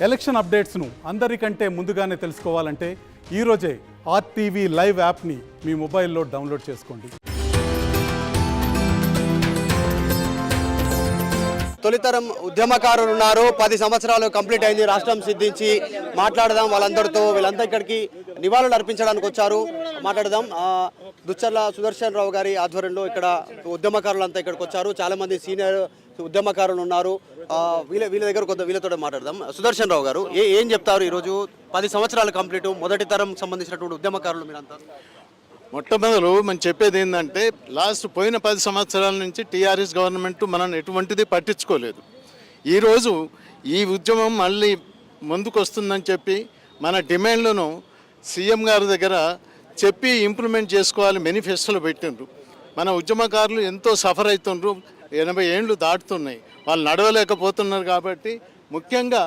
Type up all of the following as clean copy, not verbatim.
Election అప్డేట్స్ను అందరికంటే ముందుగానే తెలుసుకోవాలంటే ఈరోజే ఆర్టీవీ లైవ్ యాప్ని మీ మొబైల్లో డౌన్లోడ్ చేసుకోండి. తొలితరం ఉద్యమకారులు ఉన్నారు. 10 సంవత్సరాలు కంప్లీట్ అయింది రాష్ట్రం సిద్ధించి. మాట్లాడదాం వాళ్ళందరితో. వీళ్ళంతా ఇక్కడికి నివాళులు అర్పించడానికి వచ్చారు. మాట్లాడదాం. దుచ్చర్ల సుదర్శన్ రావు గారి ఆధ్వర్యంలో ఇక్కడ ఉద్యమకారులంతా ఇక్కడికి వచ్చారు. చాలా మంది సీనియర్ ఉద్యమకారులు ఉన్నారు. వీళ్ళ దగ్గర వీళ్ళతో మాట్లాడదాం. సుదర్శన్ రావు గారు ఏం చెప్తారు? ఈరోజు 10 సంవత్సరాలు కంప్లీట్, మొదటి తరం సంబంధించినటువంటి ఉద్యమకారులు మీరంతా. మొట్టమొదలు మనం చెప్పేది ఏంటంటే, పోయిన 10 సంవత్సరాల నుంచి టీఆర్ఎస్ గవర్నమెంట్ మనం ఎటువంటిది పట్టించుకోలేదు. ఈరోజు ఈ ఉద్యమం మళ్ళీ ముందుకు వస్తుందని చెప్పి మన డిమాండ్లను సీఎం గారి దగ్గర చెప్పి ఇంప్లిమెంట్ చేసుకోవాలి మేనిఫెస్టోలో పెట్టిండ్రు. మన ఉద్యమకారులు ఎంతో సఫర్ అవుతుండ్రు. 80 ఏళ్ళు దాటుతున్నాయి. వాళ్ళు నడవలేకపోతున్నారు. కాబట్టి ముఖ్యంగా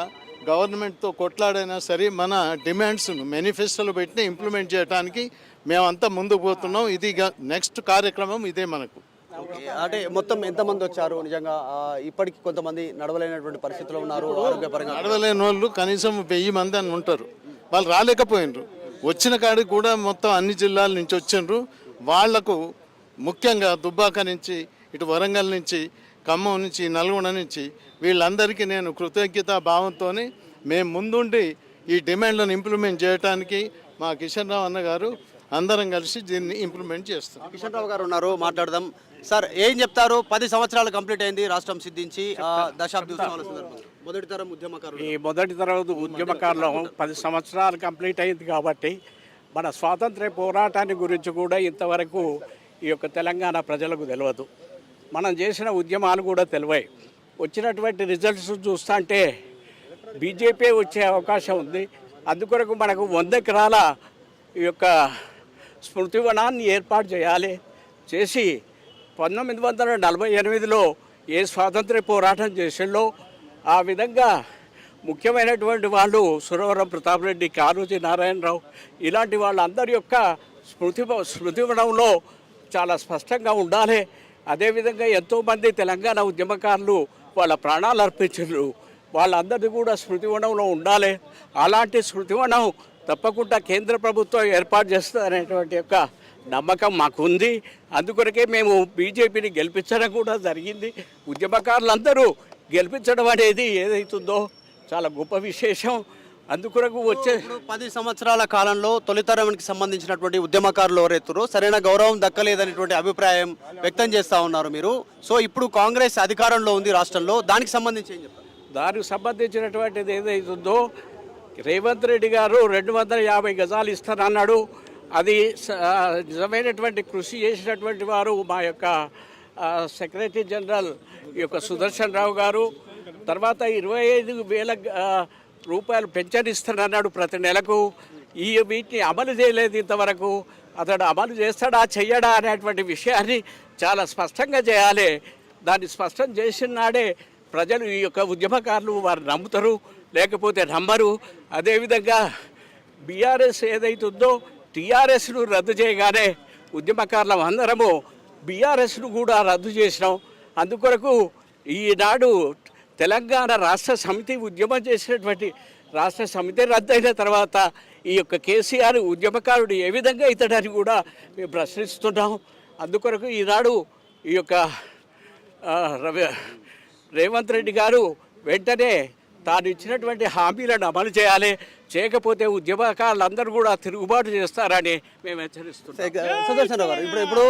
గవర్నమెంట్తో కొట్లాడైనా సరే మన డిమాండ్స్ను మేనిఫెస్టోలో పెట్టి ఇంప్లిమెంట్ చేయడానికి మేమంతా ముందుకు పోతున్నాం. ఇది నెక్స్ట్ కార్యక్రమం ఇదే మనకు. అంటే మొత్తం ఎంతమంది వచ్చారు? నిజంగా ఇప్పటికి కొంతమంది నడవలేనటువంటి పరిస్థితుల్లో ఉన్నారు. ఆరోగ్యపరంగా నడవలేని వాళ్ళు కనీసం 1000 మంది అని ఉంటారు. వాళ్ళు రాలేకపోయినరు. వచ్చిన కాడికి కూడా మొత్తం అన్ని జిల్లాల నుంచి వచ్చిండ్రు. వాళ్లకు ముఖ్యంగా దుబ్బాక నుంచి, ఇటు వరంగల్ నుంచి, ఖమ్మం నుంచి, నల్గొండ నుంచి వీళ్ళందరికీ నేను కృతజ్ఞతా భావంతో మేము ముందుండి ఈ డిమాండ్లను ఇంప్లిమెంట్ చేయడానికి మా కిషన్ రావు అన్న గారు అందరం కలిసి దీన్ని ఇంప్లిమెంట్ చేస్తాం. కిషన్ రావు గారు ఉన్నారు, మాట్లాడదాం. సార్ ఏం చెప్తారు? 10 సంవత్సరాలు కంప్లీట్ అయింది రాష్ట్రం సిద్ధించి. దశాబ్ది ఉత్సవాల సందర్భంగా మొదటి తరం ఉద్యమకారులు, ఈ మొదటి తరం ఉద్యమకారులు 10 సంవత్సరాలు కంప్లీట్ అయింది కాబట్టి మన స్వాతంత్ర్య పోరాటాన్ని గురించి కూడా ఇంతవరకు ఈ యొక్క తెలంగాణ ప్రజలకు తెలియదు. మనం చేసిన ఉద్యమాలు కూడా తెలివాయి. వచ్చినటువంటి రిజల్ట్స్ చూస్తుంటే బీజేపీ వచ్చే అవకాశం ఉంది. అందుకొరకు మనకు 100 ఎకరాల ఈ యొక్క స్మృతివనాన్ని ఏర్పాటు చేయాలి. చేసి 1948లో ఏ స్వాతంత్ర్య పోరాటం చేసిందో ఆ విధంగా ముఖ్యమైనటువంటి వాళ్ళు సురవరం ప్రతాప్ రెడ్డి, కాళోజీ నారాయణరావు ఇలాంటి వాళ్ళందరి యొక్క స్మృతివనంలో చాలా స్పష్టంగా ఉండాలి. అదేవిధంగా ఎంతోమంది తెలంగాణ ఉద్యమకారులు వాళ్ళ ప్రాణాలు అర్పించారు. వాళ్ళందరిది కూడా స్మృతివనంలో ఉండాలి. అలాంటి స్మృతివనం తప్పకుండా కేంద్ర ప్రభుత్వం ఏర్పాటు చేస్తుందనేటువంటి యొక్క నమ్మకం మాకుంది. అందుకొరకే మేము బీజేపీని గెలిపించడం కూడా జరిగింది. ఉద్యమకారులందరూ గెలిపించడం అనేది ఏదైతుందో చాలా గొప్ప విశేషం. అందుకొరకు వచ్చే 10 సంవత్సరాల కాలంలో తొలితరానికి సంబంధించినటువంటి ఉద్యమకారులు ఎవరెత్తురో సరైన గౌరవం దక్కలేదనేటువంటి అభిప్రాయం వ్యక్తం చేస్తూ ఉన్నారు మీరు. సో ఇప్పుడు కాంగ్రెస్ అధికారంలో ఉంది రాష్ట్రంలో, దానికి సంబంధించి ఏం చెప్తారు? దానికి సంబంధించినటువంటిది ఏదైతుందో రేవంత్ రెడ్డి గారు 250 గజాలు ఇస్తానన్నాడు. అది నిజమైనటువంటి కృషి చేసినటువంటి వారు మా యొక్క సెక్రటరీ జనరల్ ఈ యొక్క సుదర్శన్ రావు గారు. తర్వాత 25,000 రూపాయలు పెన్షన్ ఇస్తానన్నాడు ప్రతి నెలకు. వీటిని అమలు చేయలేదు ఇంతవరకు. అతడు అమలు చేస్తాడా చెయ్యడా అనేటువంటి విషయాన్ని చాలా స్పష్టంగా చేయాలి. దాన్ని స్పష్టం చేసిన నాడే ప్రజలు ఈ యొక్క ఉద్యమకారులు వారు నమ్ముతారు, లేకపోతే నమ్మరు. అదేవిధంగా బీఆర్ఎస్ ఏదైతుందో టీఆర్ఎస్ను రద్దు చేయగానే ఉద్యమకారులం అందరము బీఆర్ఎస్ను కూడా రద్దు చేసినాం. అందుకొరకు ఈనాడు తెలంగాణ రాష్ట్ర సమితి ఉద్యమం చేసినటువంటి రాష్ట్ర సమితి రద్దయిన తర్వాత ఈ యొక్క కేసీఆర్ ఉద్యమకారుడు ఏ విధంగా ఇతడని కూడా మేము ప్రశ్నిస్తున్నాం. అందుకొరకు ఈనాడు ఈ యొక్క రేవంత్ రెడ్డి గారు వెంటనే తాను ఇచ్చినటువంటి హామీలను అమలు చేయాలి. చేయకపోతే ఉద్యమకారులందరూ కూడా తిరుగుబాటు చేస్తారని మేము హెచ్చరిస్తున్నాం. సుదర్శన్ గారు ఇప్పుడు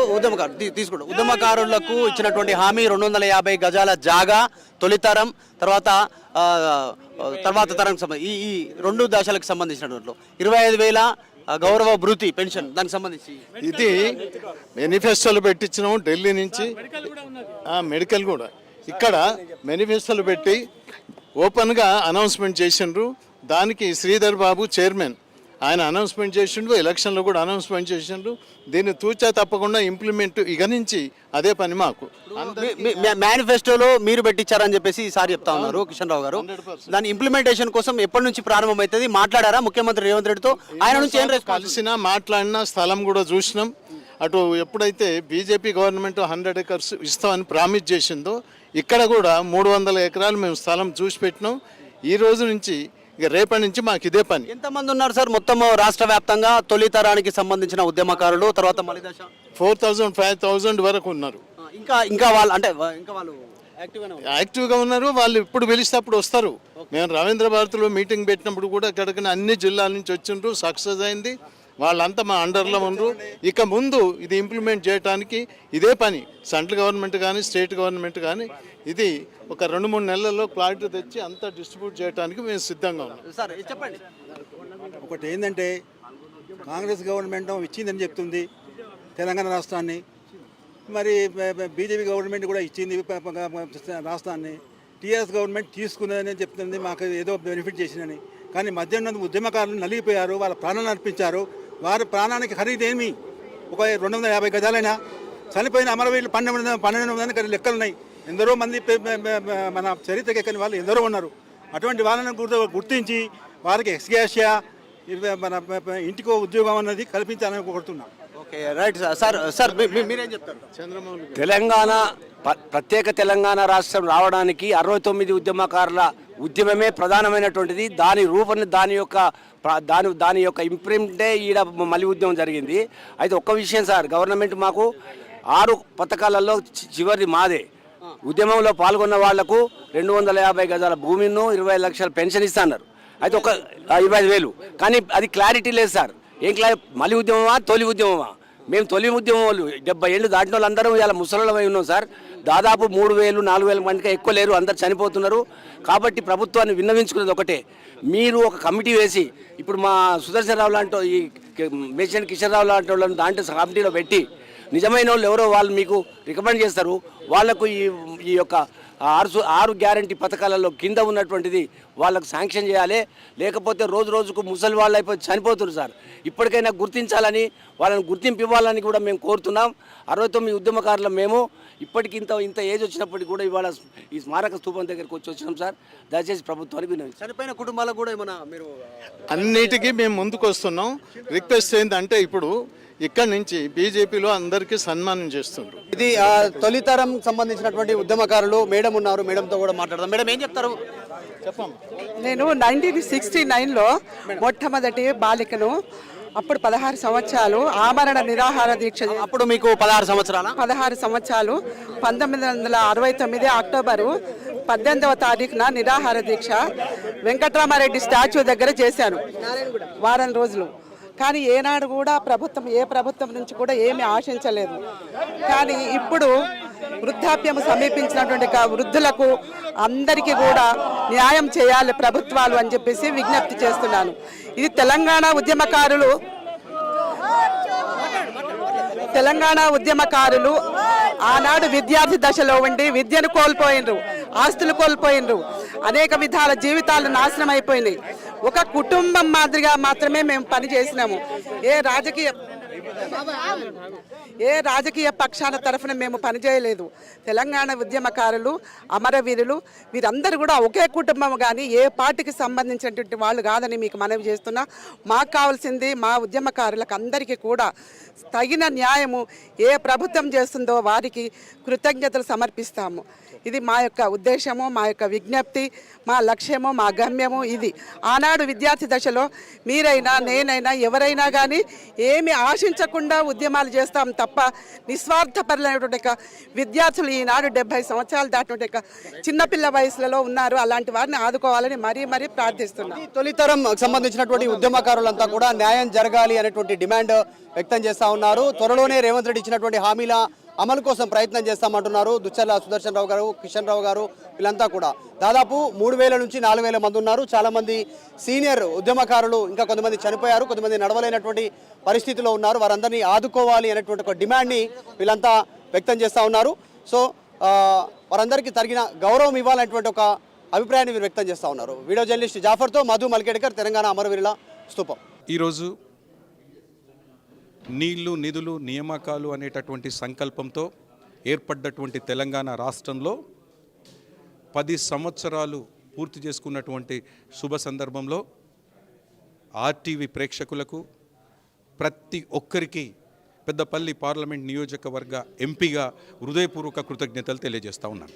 ఉద్యమకారులకు ఇచ్చినటువంటి హామీ 250 గజాల జాగా తొలితరం, తర్వాత తరం ఈ 2 దశలకు సంబంధించినటువంటి 25,000 గౌరవ భృతి పెన్షన్, దానికి సంబంధించి ఇది మేనిఫెస్టోలు పెట్టించినాం. ఢిల్లీ నుంచి మెడికల్ కూడా ఇక్కడ మేనిఫెస్టోలు పెట్టి ఓపెన్గా అనౌన్స్మెంట్ చేసిండ్రు. దానికి శ్రీధర్ బాబు చైర్మన్, ఆయన అనౌన్స్మెంట్ చేసిండు. ఎలక్షన్లో కూడా అనౌన్స్మెంట్ చేసిండ్రు. దీన్ని తూచా తప్పకుండా ఇంప్లిమెంట్ ఇక నుంచి అదే పని మాకు. మేనిఫెస్టోలో మీరు పెట్టించారని చెప్పేసి ఈసారి చెప్తా ఉన్నారు కిషన్ రావు గారు. దాని ఇంప్లిమెంటేషన్ కోసం ఎప్పటి నుంచి ప్రారంభమవుతుంది? మాట్లాడారా ముఖ్యమంత్రి రేవంత్ రెడ్డితో? ఆయన నుంచి ఏం కలిసినా మాట్లాడినా స్థలం కూడా చూసినాం. అటు ఎప్పుడైతే బీజేపీ గవర్నమెంట్ 100 ఎకర్స్ ఇస్తామని ప్రామిస్ చేసిందో ఇక్కడ కూడా 300 ఎకరాలు మేము స్థలం చూసి పెట్టినాం. ఈ రోజు నుంచి ఇక రేపటి నుంచి మాకు ఇదే పని. ఎంతమంది ఉన్నారు సార్ మొత్తం రాష్ట్ర వ్యాప్తంగా తొలి తరానికి సంబంధించిన ఉద్యమకారులు, తర్వాత మలిదశ 4000 5000 వరకు ఉన్నారు. ఇంకా వాళ్ళు అంటే ఇంకా వాళ్ళు యాక్టివ్గా ఉన్నారు. వాళ్ళు ఇప్పుడు పిలిస్తే అప్పుడు వస్తారు. మేము రవీంద్ర భారతిలో మీటింగ్ పెట్టినప్పుడు కూడా అక్కడికి అన్ని జిల్లాల నుంచి వచ్చిండ్రు, సక్సెస్ అయింది. వాళ్ళంతా మా అండర్లో ఉండరు. ఇక ముందు ఇది ఇంప్లిమెంట్ చేయడానికి ఇదే పని. సెంట్రల్ గవర్నమెంట్ కానీ స్టేట్ గవర్నమెంట్ కానీ ఇది ఒక 2-3 నెలల్లో క్లారిటీ తెచ్చి అంతా డిస్ట్రిబ్యూట్ చేయడానికి మేము సిద్ధంగా ఉన్నాం. సార్ చెప్పండి. ఒకటి ఏంటంటే కాంగ్రెస్ గవర్నమెంట్ ఇచ్చిందని చెప్తుంది తెలంగాణ రాష్ట్రాన్ని, మరి బీజేపీ గవర్నమెంట్ కూడా ఇచ్చింది రాష్ట్రాన్ని, టీఆర్ఎస్ గవర్నమెంట్ తీసుకున్నదని చెప్తుంది, మాకు ఏదో బెనిఫిట్ చేసిందని. కానీ మధ్యాహ్నం ఉద్యమకారులు నలిగిపోయారు, వాళ్ళ ప్రాణాలను అర్పించారు. వారి ప్రాణానికి ఖరీదేమి? ఒక 250 గజాలైనా చనిపోయిన అమరవీరులు 1200 లెక్కలున్నాయి. ఎందరో మంది మన చరిత్రకి ఎక్కని వాళ్ళు ఎందరో ఉన్నారు. అటువంటి వాళ్ళని గుర్తించి వారికి ఎక్స్గ్రేషియా మన ఇంటికో ఉద్యోగం అన్నది కల్పించాలని కోరుతున్నాం. Okay right sir. సార్ మీరేం చెప్తారు? తెలంగాణ ప్రత్యేక తెలంగాణ రాష్ట్రం రావడానికి 69 ఉద్యమకారుల ఉద్యమమే ప్రధానమైనటువంటిది. దాని రూపం దాని యొక్క ఇంప్రింటే ఈడ మళ్ళీ ఉద్యమం జరిగింది. అయితే ఒక్క విషయం సార్, గవర్నమెంట్ మాకు 6 పథకాలలో చివరిది మాదే. ఉద్యమంలో పాల్గొన్న వాళ్లకు 250 గజాల భూమిను 20 లక్షల పెన్షన్ ఇస్తున్నారు. అయితే ఒక 25,000. కానీ అది క్లారిటీ లేదు సార్. ఏం మళ్ళీ ఉద్యమమా తొలి ఉద్యమమా? మేము తొలి ఉద్యమం వాళ్ళు 70 ఏళ్ళు దాటిన వాళ్ళందరూ ఇలా ముసలిమై ఉన్నాం సార్. దాదాపు 3,000-4,000 మందికి ఎక్కువ లేరు, అందరు చనిపోతున్నారు. కాబట్టి ప్రభుత్వాన్ని విన్నవించుకునేది ఒకటే, మీరు ఒక కమిటీ వేసి ఇప్పుడు మా సుదర్శన్ రావు లాంటి ఈ మేషన్ కిషన్ రావు లాంటి వాళ్ళని దాంట్లో కమిటీలో పెట్టి నిజమైన వాళ్ళు ఎవరో వాళ్ళు మీకు రికమెండ్ చేస్తారు. వాళ్లకు ఈ యొక్క 6 గ్యారంటీ పథకాలలో కింద ఉన్నటువంటిది వాళ్ళకు శాంక్షన్ చేయాలి. లేకపోతే రోజుకు ముసలి వాళ్ళు అయిపోయి చనిపోతున్నారు సార్. ఇప్పటికైనా గుర్తించాలని, వాళ్ళని గుర్తింపు ఇవ్వాలని కూడా మేము కోరుతున్నాం. 69 ఉద్యమకారులు మేము ఇప్పటికి ఇంత ఏజ్ వచ్చినప్పటికీ కూడా ఇవాళ ఈ స్మారక స్థూపం దగ్గరికి వచ్చినాం సార్. దయచేసి ప్రభుత్వానికి విన్నవించాలి. చనిపోయిన కుటుంబాలకు కూడా ఏమైనా మీరు అన్నిటికీ మేము ముందుకు వస్తున్నాం. రిక్వెస్ట్ ఏంటంటే ఇప్పుడు ఇక్కడ నుంచి బీజేపీలో అందరికీ సన్మానం చేస్తుండ్రు. ఇది తొలితరం సంబంధించినటువంటి ఉద్యమకారులు మేడం ఉన్నారు. మేడంతో కూడా మాట్లాడదాం. మేడం ఏం చెప్తారు? చెప్పమ్మా. నేను 1969లో మొట్టమొదటి బాలికను. అప్పుడు 16 సంవత్సరాలు ఆమరణ నిరాహార దీక్ష. అప్పుడు మీకు 16 సంవత్సరాల 16 సంవత్సరాలు 1969 అక్టోబరు 18వ తారీఖున నిరాహార దీక్ష వెంకట్రామారెడ్డి స్టాచ్యూ దగ్గర చేశాను, వారం రోజులు. కానీ ఏనాడు కూడా ఏ ప్రభుత్వం నుంచి కూడా ఏమీ ఆశించలేదు. కానీ ఇప్పుడు వృద్ధాప్యం సమీపించినటువంటి వృద్ధులకు అందరికీ కూడా న్యాయం చేయాలి ప్రభుత్వాలు అని చెప్పేసి విజ్ఞప్తి చేస్తున్నాను. ఇది తెలంగాణ ఉద్యమకారులు ఆనాడు విద్యార్థి దశలో ఉండి విద్యను కోల్పోయినరు, ఆస్తులు కోల్పోయినరు, అనేక విధాల జీవితాలు నాశనం అయిపోయినాయి. ఒక కుటుంబం మాదిరిగా మాత్రమే మేము పనిచేసినాము. ఏ రాజకీయ పక్షాల తరఫున మేము పనిచేయలేదు. తెలంగాణ ఉద్యమకారులు, అమరవీరులు వీరందరూ కూడా ఒకే కుటుంబం, కానీ ఏ పార్టీకి సంబంధించినటువంటి వాళ్ళు కాదని మీకు మనవి చేస్తున్నా. మాకు కావాల్సింది మా ఉద్యమకారులకు అందరికీ కూడా తగిన న్యాయము ఏ ప్రభుత్వం చేస్తుందో వారికి కృతజ్ఞతలు సమర్పిస్తాము. ఇది మా యొక్క ఉద్దేశము, మా యొక్క విజ్ఞప్తి, మా లక్ష్యము, మా గమ్యము ఇది. ఆనాడు విద్యార్థి దశలో మీరైనా నేనైనా ఎవరైనా కానీ ఏమి ఆశించకుండా ఉద్యమాలు చేస్తాం తప్ప నిస్వార్థపరులైనటువంటి విద్యార్థులు ఈనాడు 70 సంవత్సరాలు దాటినటువంటి చిన్నపిల్ల వయసులలో ఉన్నారు. అలాంటి వారిని ఆదుకోవాలని మరీ ప్రార్థిస్తున్నాం. తొలితరం సంబంధించినటువంటి ఉద్యమకారులంతా కూడా న్యాయం జరగాలి అనేటువంటి డిమాండ్ వ్యక్తం చేస్తా ఉన్నారు. త్వరలోనే రేవంత్ రెడ్డి ఇచ్చినటువంటి హామీల అమలు కోసం ప్రయత్నం చేస్తామంటున్నారు. దుచ్చర్ల సుదర్శన్ రావు గారు, కిషన్ రావు గారు వీళ్ళంతా కూడా దాదాపు 3,000 నుంచి 4,000 మంది ఉన్నారు. చాలామంది సీనియర్ ఉద్యమకారులు, ఇంకా కొంతమంది చనిపోయారు, కొంతమంది నడవలేనటువంటి పరిస్థితిలో ఉన్నారు. వారందరినీ ఆదుకోవాలి అనేటువంటి ఒక డిమాండ్ని వీళ్ళంతా వ్యక్తం చేస్తూ ఉన్నారు. సో వారందరికీ తగిన గౌరవం ఇవ్వాలనేటువంటి ఒక అభిప్రాయాన్ని వీరు వ్యక్తం చేస్తూ ఉన్నారు. వీడియో జర్నలిస్ట్ జాఫర్తో మధు మల్కేడ్కర్, తెలంగాణ అమరవీరుల స్తూపం. ఈరోజు నీళ్లు, నిధులు, నియామకాలు అనేటటువంటి సంకల్పంతో ఏర్పడ్డటువంటి తెలంగాణ రాష్ట్రంలో 10 సంవత్సరాలు పూర్తి చేసుకున్నటువంటి శుభ సందర్భంలో ఆర్టీవీ ప్రేక్షకులకు, ప్రతి ఒక్కరికి పెద్దపల్లి పార్లమెంట్ నియోజకవర్గ ఎంపీగా హృదయపూర్వక కృతజ్ఞతలు తెలియజేస్తూ ఉన్నాను.